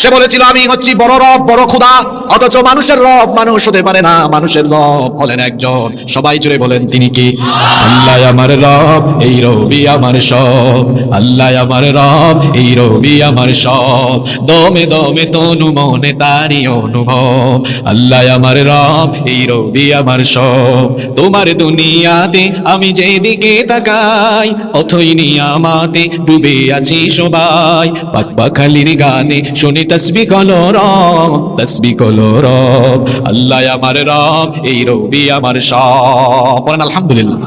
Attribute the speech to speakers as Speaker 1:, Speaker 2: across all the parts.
Speaker 1: সে বলেছিল আমি হচ্ছি বড় রব, বড় খোদা, অথচ মানুষের রব মানুষ হতে পারে না, মানুষের রব হলেন একজন। সবাই জুড়ে বলেন তিনি কি? আল্লাহ আমার রব, এই রবি আমার সব। আল্লাহ আমার রব, এই রবি আমার সব। দমে দমে তনু মনে তারি অনুভব। আল্লাহ আমার রব, এই রবি আমার সব। তোমার দুনিয়াতে আমি যেদিকে তাকাই, অথই নিয়ামাতে ডুবে আছি সবাই। পাখপাখালির গানে শুনি তসবিহ কলো রব, তসবিহ কলো রব। আল্লাহ আমার রব, এই রবি আমার সব। বলেন আলহামদুলিল্লাহ।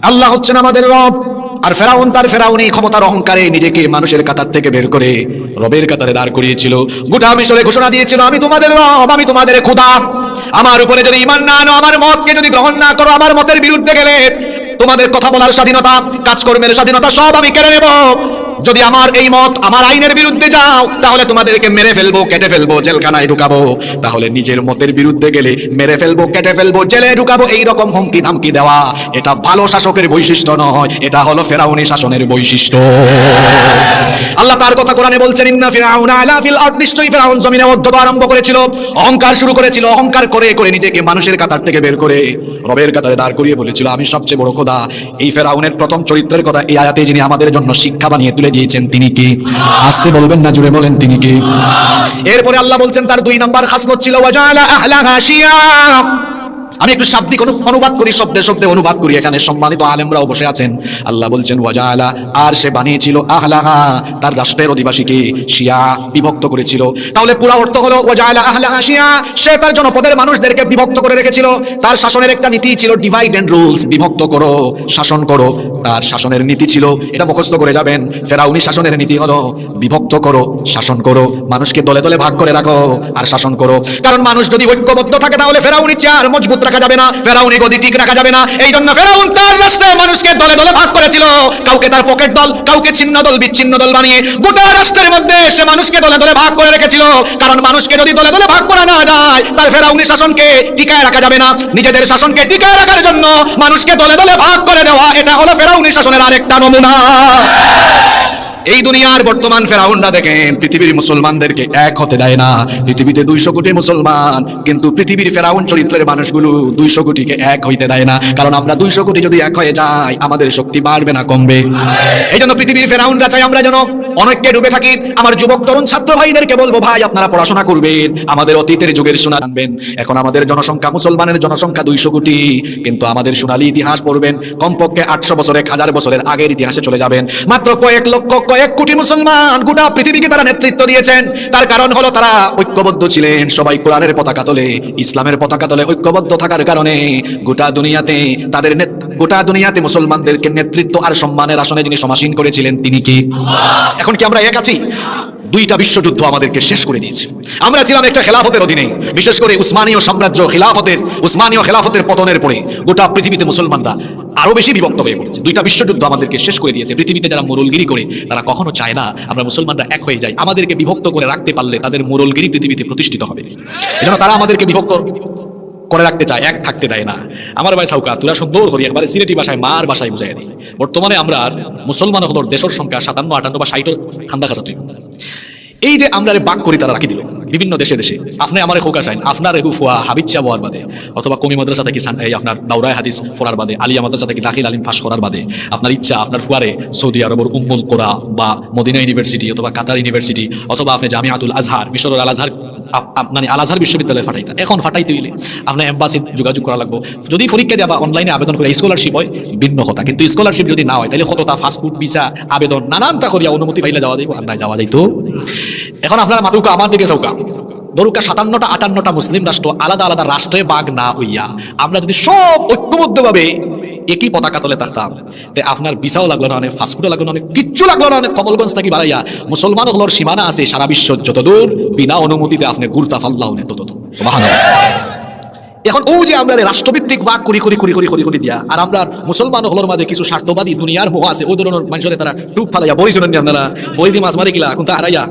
Speaker 1: আল্লাহ হচ্ছেন আমাদের রব। আর ফেরাউন তার ফেরাউনি ক্ষমতার অহংকারে নিজেকে মানুষের কাতার থেকে বের করে রবের কাতারে দাঁড় করিয়েছিল। গোটা মিশরে ঘোষণা দিয়েছিল আমি তোমাদের রব, আমি তোমাদের খোদা। আমার উপরে যদি ঈমান না আনো, আমার মতকে যদি গ্রহণ না করো, আমার মতের বিরুদ্ধে গেলে তোমাদের কথা বলার স্বাধীনতা, কাজকর্মের স্বাধীনতা সব আমি কেড়ে নেব। যদি আমার এই মত, আমার আইনের বিরুদ্ধে যাও, তাহলে তোমাদেরকে মেরে ফেলবো, কেটে ফেলবো, জেলখানায় ঢুকাবো। তাহলে নিজের মতের বিরুদ্ধে গেলে মেরে ফেলবো, কেটে ফেলবো, জেলে ঢুকাবো, এইরকম হুমকি ধামকি দেওয়া, এটা ভালো শাসকের বৈশিষ্ট্য নয়, এটা হলো ফেরাউনি শাসনের বৈশিষ্ট্য। আল্লাহ তার কথা কোরআনে বলছেন, ইন্না ফিরাউনা আলা ফিল আরদ, নিশ্চয়ই ফেরাউন জমিনে অধ্যত্ব আরম্ভ করেছিল, অহংকার শুরু করেছিল। অহংকার করে করে নিজেকে মানুষের কাতার থেকে বের করে রবের কাতারে দাঁড় করিয়ে বলেছিল আমি সবচেয়ে বড় খোদা। এই ফেরাউনের প্রথম চরিত্রের কথা এই আয়াতে যিনি আমাদের জন্য শিক্ষা বানিয়ে তুলে দিয়েছেন তিনি কি? আসতে বলবেন না, জুড়ে বলেন তিনি কি? এরপরে আল্লাহ বলছেন তার 2 নম্বর খাসলত ছিল ওয়াজালা আহলাহা শিয়া। আমি একটু শাব্দিক অনুবাদ করি, শব্দে শব্দে অনুবাদ করি, এখানে সম্মানিত আলেমরাও বসে আছেন। আল্লাহ বলছেন ওয়াজালা, আর সে বানিয়েছিল আহলাহা, তার রাষ্ট্রের অধিবাসীকে শিয়া, বিভক্ত করেছিল। তাহলে পুরো অর্থ হলো ওয়াজালা আহলাহা শিয়া, সে তার জনপদের মানুষদেরকে বিভক্ত করে রেখেছিল। তার শাসনের একটা নীতি ছিল ডিভাইড এন্ড রুলস, বিভক্ত করো, শাসন করো। তার শাসনের নীতি ছিল, এটা মুখস্থ করে যাবেন, ফেরাউনি শাসনের নীতি হলো বিভক্ত করো, শাসন করো, মানুষকে দলে দলে ভাগ করে রাখো আর শাসন করো। কারণ মানুষ যদি ঐক্যবদ্ধ থাকে তাহলে ফেরাউনি চেয়ার মজবুত রাখা যাবে না, ফেরাউনি গদি ঠিক রাখা যাবে না। এই জন্য ফেরাউন তার রাষ্ট্রে মানুষকে দলে দলে ভাগ করেছিল, কাউকে তার পকেট দল, কাউকে ছিন্ন দল, বিচ্ছিন্ন দল বানিয়ে গোটা রাষ্ট্রের মধ্যে সে মানুষকে দলে দলে ভাগ করে রেখেছিল। কারণ মানুষকে যদি দলে দলে ভাগ করা না যায়, তার ফেরাউনি শাসনকে টিকায় রাখা যাবে না। নিজেদের শাসনকে টিকায় রাখার জন্য মানুষকে দলে দলে ভাগ করে দেওয়া, এটা হলো ফেরাউনি শাসনের আরেকটা নমুনা। এই দুনিয়ার বর্তমান ফেরাউনরা দেখেন পৃথিবীর মুসলমানদেরকে এক হতে দেয় না। পৃথিবীতে 200 কোটি মুসলমান, কিন্তু পৃথিবীর ফেরাউন চরিত্রের মানুষগুলো 200 কোটিকে এক হইতে দেয় না। কারণ আমরা 200 কোটি যদি এক হয়ে যাই, আমাদের শক্তি বাড়বে না কমবে। এই জন্য পৃথিবীর ফেরাউনরা চাই আমরা যেন অনৈক্যে ডুবে থাকি। আমার যুবক তরুণ ছাত্র ভাইদেরকে বলবো, ভাই আপনারা পড়াশোনা করবেন, আমাদের অতীতের যুগের সোনা জানবেন। এখন আমাদের জনসংখ্যা, মুসলমানের জনসংখ্যা 200 কোটি, কিন্তু আমাদের সোনালী ইতিহাস পড়বেন, কমপক্ষে 800 বছর, 1000 বছরের আগের ইতিহাসে চলে যাবেন। মাত্র কয়েক লক্ষ, কয়েক কোটি মুসলমান গোটা পৃথিবীকে তারা নেতৃত্ব দিয়েছেন। তার কারণ হলো তারা ঐক্যবদ্ধ ছিলেন, সবাই কোরআনের পতাকা তোলে, ইসলামের পতাকা তোলে। ঐক্যবদ্ধ থাকার কারণে গোটা দুনিয়াতে তাদের গোটা দুনিয়াতে মুসলমানদেরকে নেতৃত্ব আর সম্মানের আসনে যিনি সমাসীন করেছিলেন তিনি কি? এখন কি আমরা এক আছি? 2টা বিশ্বযুদ্ধ আমাদেরকে শেষ করে দিয়েছে। আমরা ছিলাম একটা খেলাফতের অধীনে, বিশেষ করে উসমানীয় সাম্রাজ্য, উসমানীয় খেলাফতের পতনের পরে গোটা পৃথিবীতে মুসলমানরা আরো বেশি বিভক্ত হয়ে পড়েছে। 2টা বিশ্বযুদ্ধ আমাদেরকে শেষ করে দিয়েছে। পৃথিবীতে যারা মোরলগিরি করে, তারা কখনো চায় না আমরা মুসলমানরা এক হয়ে যাই। আমাদেরকে বিভক্ত করে রাখতে পারলে তাদের মোরলগিরি পৃথিবীতে প্রতিষ্ঠিত হবে। এজন্য তারা আমাদেরকে বিভক্ত করে রাখতে চায়, এক থাকতে দেয় না। আমার ভাই সাউকা তোরা সুন্দর করি একবারে সিলেটি ভাষায়, মার ভাষায় বুঝাই দিই। বর্তমানে আমরা মুসলমান হলোর দেশের সংখ্যা 57, 58 বা 60 খান্দা খাঁচা তুই। এই যে আমরা বাক করি তারা রাখি দিল বিভিন্ন দেশে দেশে। আপনি আমার খোকা চাইন, আপনার এগু ফুয়া হাবিচ্ছা বোয়ার বাদে, অথবা কমি মাদ্রাসা থেকে আপনার দাউরায় হাদিস পড়ার বাদে, আলিয়া মাদ্রাসা থেকে দাখিল আলিম পাস করার বাদে আপনার ইচ্ছা আপনার ফুয়ারে সৌদি আরবের উম্মুল কোরা বা মদিনা ইউনিভার্সিটি অথবা কাতার ইউনিভার্সিটি অথবা আপনি জামিয়াতুল আজহার, মিশরের আল আজহার, মানে আল আজহার বিশ্ববিদ্যালয়ে ফাটাইতা। এখন ফাটাইতে হইলে আপনার এম্বাসি যোগাযোগ করা লাগবে। যদি পরীক্ষা দেওয়া বা অনলাইনে আবেদন করে স্কলারশিপ হয় ভিন্ন কথা, কিন্তু স্কলারশিপ যদি না হয় তাহলে কতটা ফাস্টফুড ভিসা আবেদন নানানটা করিয়া অনুমতি পাইলে যাওয়া যাইব, আর নাই যাওয়া যাইতো। এখন আপনার মাতুকা আমার দিকে চৌকা দরুকা 57টা 58টা মুসলিম রাষ্ট্র আলাদা আলাদা রাষ্ট্রে বাগ না হইয়া আমরা যদি সব ঐক্যবদ্ধভাবে একই পতাকা তলে থাকতাম, আপনার ভিসাও লাগলো না, অনেক ফাস্টফুডও লাগলো না, অনেক কিচ্ছু লাগলো না। অনেক কমলগঞ্জ থেকে বাড়াইয়া মুসলমান হলোর সীমানা আছে সারা বিশ্ব, যতদূর বিনা অনুমতিতে আপনি গুরতা ফাল্লাও নেই ততদূর। সুবহানাল্লাহ। এখন ও যে আমরা রাষ্ট্রভিত্তিক বাক করি করি করি করি করি করি দিয়া, আর আমরা মুসলমান হলোর মাঝে কিছু স্বার্থবাদী দুনিয়ার মোহ আছে, ওই ধরনের মানুষের তারা টুক ফালাইয়া বই শুনেন আপনারা, বই দিয়ে মাছ মারি গিলা এখন তা হারাইয়া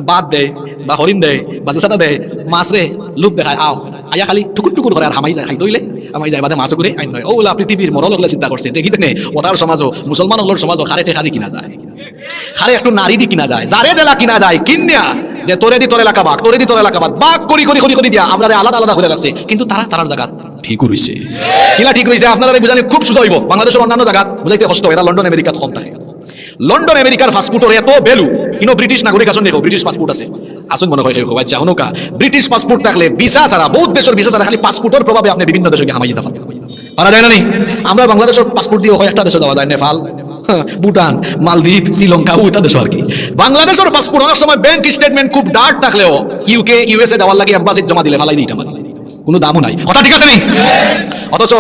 Speaker 1: বাদ দেয় বা হরিণ দেয় বা সাদা দেয়, মাছ রে লুপ দেখায়, আও আয়া খালি টুকুর টুকুর করে আর হামাই যায়, খাই তৈলে আমাই যায় বাদে মাছ করে আইন নয়। ওলা পৃথিবীর মরল হলে চিন্তা করছে দেখি দেখে ওটার সমাজও মুসলমান হলোর সমাজও খারে টেখারি কিনা যায়, খারে একটু নারী দি কিনা যায়, যারে জেলা কিনা যায় কিনিয়া যে তোরে দি তোর এলাকা বাঘ, তোরে দি তোর এলাকা বাঘ করি দিয়া আমরা আলাদা আলাদা করে রাখছে, কিন্তু তারার জায়গা ঠিক রইছে। কিলা ঠিক রইছে আপনারা বুঝানি খুব সোজা হইব। বাংলাদেশের অন্যান্য জায়গা বুঝাইতে কষ্ট, এরা লন্ডন আমেরিকা কম থাকে। লন্ডন আমেরিকার পাসপোর্টের এত ভ্যালু, কিন্তু ব্রিটিশ নাগরিক আসুন দেখো, ব্রিটিশ পাসপোর্ট আছে আসুন মনে হয় বাচ্চা হনুকা ব্রিটিশ পাসপোর্ট থাকলে ভিসা ছাড়া, বহুত দেশের ভিসা ছাড়া খালি পাসপোর্টের প্রভাবে আপনি বিভিন্ন দেশে হামাই যেতে পারা যায় না নি। আমরা বাংলাদেশের পাসপোর্ট দিয়ে কয়েকটা দেশে যাওয়া যায়, নেপাল, ভুটান, মালদ্বীপ, শ্রীলঙ্কা, ওইটা দেশ আর কি। বাংলাদেশের পাসপোর্ট অনেক সময় ব্যাংক স্টেটমেন্ট খুব ডার্ট থাকলেও ইউকে ইউএসএ যাওয়ার লাগে এম্বাসিতে জমা দিলে ফালাই দিই আমার কোনো দামও নাই, কথা ঠিক আছে নি? অথচ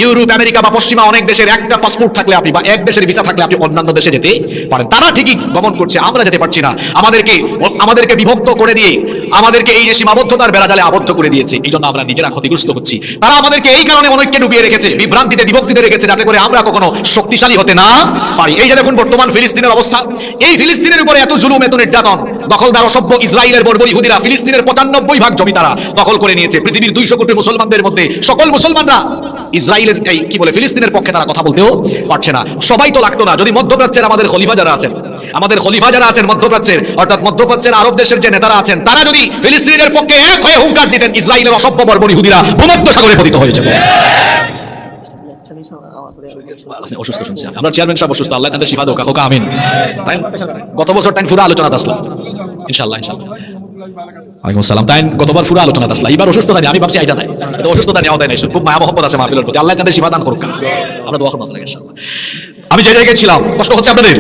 Speaker 1: ইউরোপ, আমেরিকা বা পশ্চিমা অনেক দেশের একটা পাসপোর্ট থাকলে আপনি বা এক দেশের ভিসা থাকলে আপনি অন্যান্য দেশে যেতে পারেন। তারা ঠিকই গমন করছে, আমরা যেতে পারছি না। আমাদেরকে বিভক্ত করে দিয়ে আমাদেরকে এই যে সীমাবদ্ধতার বেড়াজালে আবদ্ধ করে দিয়েছে, এই জন্য আমরা নিজেরা ক্ষতিগ্রস্ত হচ্ছি। তারা আমাদেরকে এই কারণে অনেককে ডুবিয়ে রেখেছে, বিভ্রান্তিতে বিভক্তিতে রেখেছে, যাতে করে আমরা কখনো শক্তিশালী হতে না পারি। এই যে দেখুন বর্তমান ফিলিস্তিনের অবস্থা, এই ফিলিস্তিনের উপরে এত জুলুম, এত নির্যাতন, দখলদার অসভ্য ইসরায়েলের বর্বর ইহুদিরা ফিলিস্তিনের 95% জমি তারা দখল করে নিয়েছে। পৃথিবীর 200 কোটি মুসলমানদের মধ্যে সকল মুসলমানরা ইসরায়েলের এই কি বলে ফিলিস্তিনের পক্ষে তারা কথা বলতেও পারছে না। সবাই তো লাগতো না যদি মধ্যপ্রাচ্যের আমাদের খলিফা যারা আছেন মধ্যপ্রাচ্যের, অর্থাৎ মধ্যপ্রাচ্যের আরব দেশের যে নেতারা আছেন, তারা যদি ফিলিস্তিনের পক্ষে এক হয়ে হুঙ্কার দিতেন, ইসরায়েলের অসভ্য বর্বর ইহুদিরা ভূমধ্য সাগরে পতিত হয়ে যেত। অসুস্থ শুনছি আমরা, চেয়ারম্যান সাহেব অসুস্থ, আল্লাহ তাদের শিফা দোকা হোক, আমিন। গত বছর টাইম পুরো আলোচনা আসলাম ইনশাআল্লাহ। ওয়ালাইকুম আসসালাম। তাই গতবার পুরো আলোচনা আসলাম, এবার অসুস্থ থাকি, আমি ভাবছি আইটা নাই, অসুস্থতা নেওয়া নাই, খুব মায়া মহব্বত আছে মাহফিলের প্রতি, আল্লাহ তাদের শিফা দান করুক, আমরা দোয়া করব ইনশাআল্লাহ। আমি যে জায়গায় ছিলাম, কষ্ট হচ্ছে আপনাদের,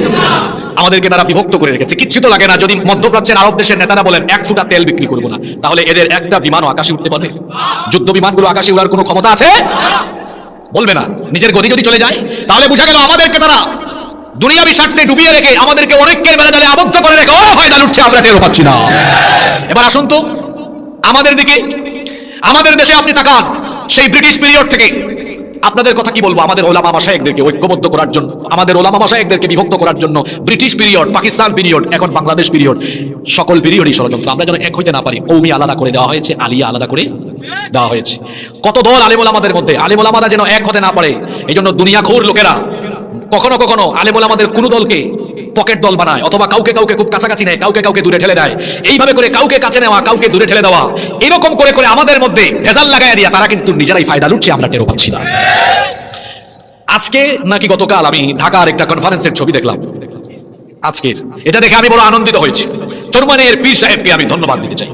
Speaker 1: আমাদেরকে তারা বিভক্ত করে রেখেছে। কিচ্ছু তো লাগে না যদি মধ্যপ্রাচ্যের আরব দেশের নেতারা বলেন 1 ফুটা তেল বিক্রি করবো না, তাহলে এদের একটা বিমানও আকাশে উঠতে পারবে? যুদ্ধ বিমানগুলো আকাশে উড়ার কোনো ক্ষমতা আছে? বলবে না। নিজের গতি যদি চলে যায়, তাহলে বোঝা গেল আমাদেরকে তারা দুনিয়াবি স্বার্থে ডুবিয়ে রেখে আমাদেরকে অনেকের বেড়াজালে আবদ্ধ করে রেখে ফায়দা লুটছে, আমরা টেরও পাচ্ছি না। এবার আসুন তো আমাদের দিকে, আমাদের দেশে আপনি তাকান, সেই ব্রিটিশ পিরিয়ড থেকে আপনাদের কথা কি বলবো, আমাদের ওলামা মাশায়েখদেরকে ঐক্যবদ্ধ করার জন্য, আমাদের ওলামা মাশায়েখদেরকে বিভক্ত করার জন্য ব্রিটিশ পিরিয়ড, পাকিস্তান পিরিয়ড, এখন বাংলাদেশ পিরিয়ড, সকল পিরিয়ডই ষড়যন্ত্র। আমরা যেন এক হইতে না পারি, কওমি আলাদা করে দেওয়া হয়েছে, আলিয়া আলাদা করে দেওয়া হয়েছে। কত দল আলেম ওলামাদের মধ্যে, আলেম ওলামারা যেন এক হতে না পারে, এই জন্য দুনিয়াখোর লোকেরা কখনো কখনো আলেম ওলামাদের কোনো দলকে পকেট দল বানায়, অথবা কাউকে খুব কাছাকাছি নেয়, কাউকে দূরে ঠেলে দেয়। এইভাবে করে কাউকে কাছে নেওয়া, কাউকে দূরে ঠেলে দেওয়া, এরকম করে করে আমাদের মধ্যে ভেজাল লাগাইয়া দিয়া তারা কিন্তু নিজেরাই ফায়দা লুটছে, আমরা টেরও পাচ্ছি না। আজকে নাকি গতকাল আমি ঢাকার একটা কনফারেন্সের ছবি দেখলাম, আজকের, এটা দেখে আমি বড় আনন্দিত হয়েছি। চরমানের পীর সাহেবকে আমি ধন্যবাদ দিতে চাই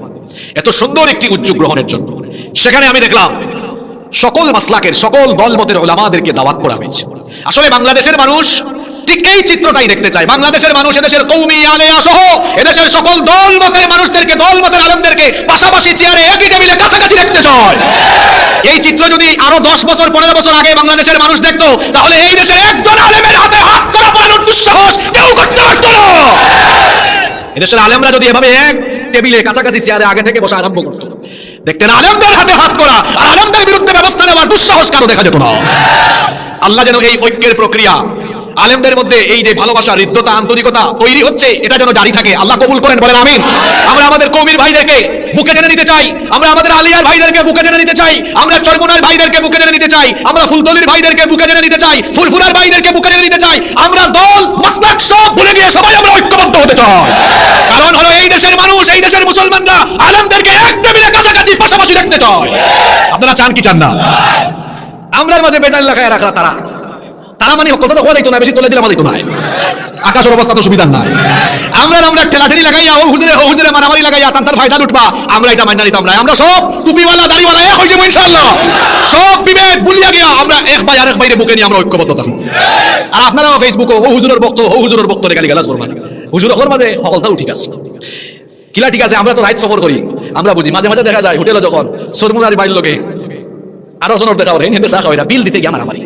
Speaker 1: এত সুন্দর একটি উদ্যোগ গ্রহণের জন্য। সেখানে আমি দেখলাম সকল মাসলাকের, সকল দলমতের ওলামাদেরকে দাওয়াত করা হয়েছে। আসলে বাংলাদেশের মানুষ ঠিক এই চিত্রটাই দেখতে চায়। বাংলাদেশের মানুষ এদেশের কওমি আলেয়া সহ এদেশের সকল দলমতের মানুষদেরকে, দলমতের আলেমদেরকে পাশাপাশি চেয়ারে একই টেবিলে কাছাকাছি দেখতে চায়। এই চিত্র যদি আরো 10 বছর 15 বছর আগে বাংলাদেশের মানুষ দেখতো, তাহলে এই দেশের একজন আলেমের হাতে হাত করা পালানোর দুঃসাহস কেউ করতে পারত না। এদেশের আলেমরা যদি এভাবে এক টেবিলে কাছাকাছি চেয়ারে আগে থেকে বসা আরম্ভ করতো, দেখতেন আলেমদের হাতে হাত করা আর আলেমদের বিরুদ্ধে ব্যবস্থা নেওয়ার দুঃসাহস কারো দেখা যেত না। আল্লাহ যেন এই ঐক্যের প্রক্রিয়া, আলেমদের মধ্যে এই যে ভালোবাসা, হৃদ্যতা, আন্তরিকতা তৈরি হচ্ছে, এটা যেন জারি থাকে, আল্লাহ কবুল করেন, বলেন আমিন। আমরা আমাদের কওমির ভাইদেরকে বুকে টেনে নিতে চাই, আমরা আমাদের আলিয়ার ভাইদেরকে বুকে টেনে নিতে চাই, আমরা চরমোনার ভাইদেরকে বুকে টেনে নিতে চাই, আমরা ফুলতলির ভাইদেরকে বুকে টেনে নিতে চাই, ফুলফুলার ভাইদেরকে বুকে টেনে নিতে চাই। আমরা দল মাসলাক সব ভুলে গিয়ে সবাই আমরা ঐক্যবদ্ধ হতে চাই। কারণ হলো এই দেশের মানুষ, এই দেশের মুসলমানরা আলেমদেরকে এক টেবিলে কাছাকাছি পাশাপাশি দেখতে চায়। আপনারা চান কি চান না? আমরা মাঝে বেজাল লাগায় রাখা তারা মানে কথা তো হইতো না, বেশি তোলে দিলে আমাদের তো নাই, আকাশের অবস্থা তো সুবিধা নাই। আমরা ঠেলাঠেলি লাগাইয়া ও হুজুরে মারামারি লাগাইয়া তার ফায়দা লুটবা, আমরা এটা মাইনা নিতাম না। আমরা সব টুপিওয়ালা দাড়িওয়ালা এক হয়ে যাবো ইনশাআল্লাহ, সব বিবেক ভুলিয়া গিয়া আমরা এক ভাই আরেক ভাইরে বুকে নিয়ে আমরা ঐক্যবদ্ধ থাকবো। আর আপনারাও ফেসবুকে ও হুজুরের বক্তব্য গালি গালাজ করবেন, হুজুরের মাঝে সকলটাও ঠিক আছে, কিলা ঠিক আছে। আমরা তো রাইট সফর করি, আমরা বুঝি। মাঝে মাঝে দেখা যায় হোটেলে যখন সরমুনারি বাইর লোকে আরো জনের দেখা হয়, চা খাওয়া বিল দিতে গিয়ে মারামারি,